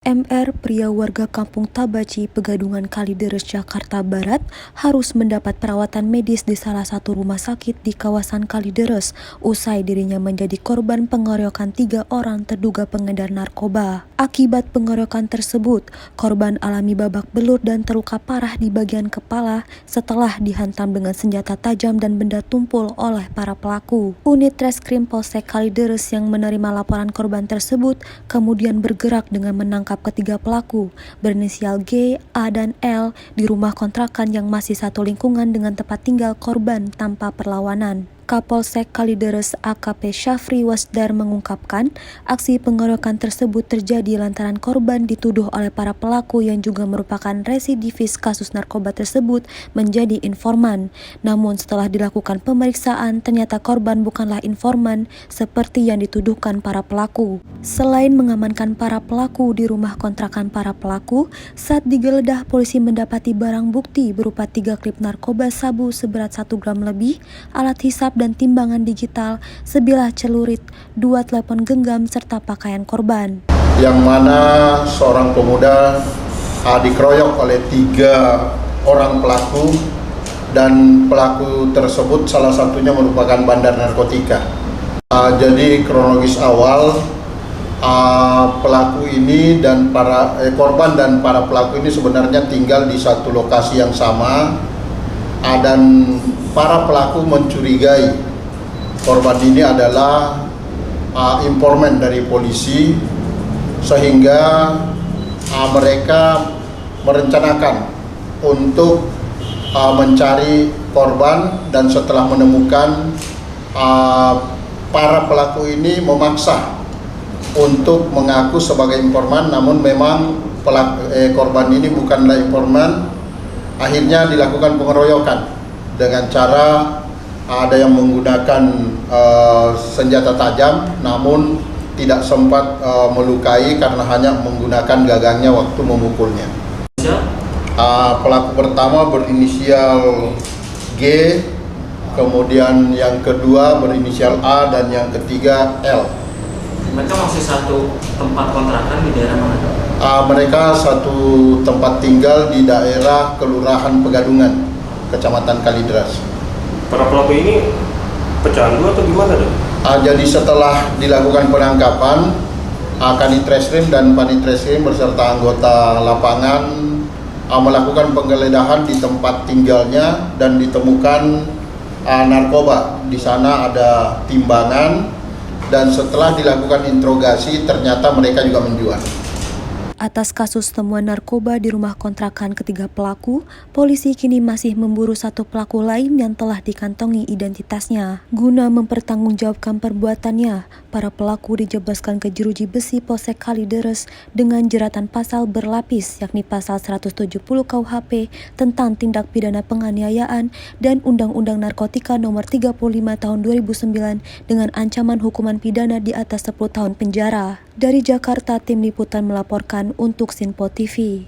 MR, pria warga kampung Tabaci, Pegadungan Kalideres, Jakarta Barat, harus mendapat perawatan medis di salah satu rumah sakit di kawasan Kalideres, usai dirinya menjadi korban pengeroyokan 3 orang terduga pengedar narkoba. Akibat pengeroyokan tersebut, korban alami babak belur dan terluka parah di bagian kepala setelah dihantam dengan senjata tajam dan benda tumpul oleh para pelaku. Unit Reskrim Polsek Kalideres yang menerima laporan korban tersebut kemudian bergerak dengan menangkap ketiga pelaku berinisial G, A, dan L di rumah kontrakan yang masih satu lingkungan dengan tempat tinggal korban tanpa perlawanan. Kapolsek Kalideres AKP Syafri Wasdar mengungkapkan aksi pengeroyokan tersebut terjadi lantaran korban dituduh oleh para pelaku yang juga merupakan residivis kasus narkoba tersebut menjadi informan. Namun setelah dilakukan pemeriksaan ternyata korban bukanlah informan seperti yang dituduhkan para pelaku. Selain mengamankan para pelaku di rumah kontrakan para pelaku, saat digeledah polisi mendapati barang bukti berupa 3 klip narkoba sabu seberat 1 gram lebih, alat hisap dan timbangan digital, sebilah celurit, 2 telepon genggam, serta pakaian korban. Yang mana seorang pemuda dikeroyok oleh 3 orang pelaku, dan pelaku tersebut salah satunya merupakan bandar narkotika. Jadi kronologis awal, pelaku ini dan korban dan para pelaku ini sebenarnya tinggal di satu lokasi yang sama, dan para pelaku mencurigai korban ini adalah informan dari polisi, sehingga mereka merencanakan untuk mencari korban, dan setelah menemukan para pelaku ini memaksa untuk mengaku sebagai informan, namun memang korban ini bukanlah informan. Akhirnya dilakukan pengeroyokan dengan cara ada yang menggunakan senjata tajam, namun tidak sempat melukai karena hanya menggunakan gagangnya waktu memukulnya. Pelaku pertama berinisial G, kemudian yang kedua berinisial A, dan yang ketiga L. Mereka masih satu tempat kontrakan di daerah mana? Mereka satu tempat tinggal di daerah Kelurahan Pegadungan, Kecamatan Kalideres. Para pelaku ini pecandu atau gimana dong? Jadi setelah dilakukan penangkapan, Kanit Reskrim dan Panit Reskrim beserta anggota lapangan melakukan penggeledahan di tempat tinggalnya dan ditemukan narkoba. Di sana ada timbangan, dan setelah dilakukan interogasi ternyata mereka juga menjual. Atas kasus temuan narkoba di rumah kontrakan ketiga pelaku, polisi kini masih memburu satu pelaku lain yang telah dikantongi identitasnya. Guna mempertanggungjawabkan perbuatannya, para pelaku dijebaskan ke jeruji besi Polsek Kalideres dengan jeratan pasal berlapis, yakni pasal 170 KUHP tentang tindak pidana penganiayaan dan Undang-Undang Narkotika Nomor 35 Tahun 2009 dengan ancaman hukuman pidana di atas 10 tahun penjara. Dari Jakarta, tim liputan melaporkan untuk Sinpo TV.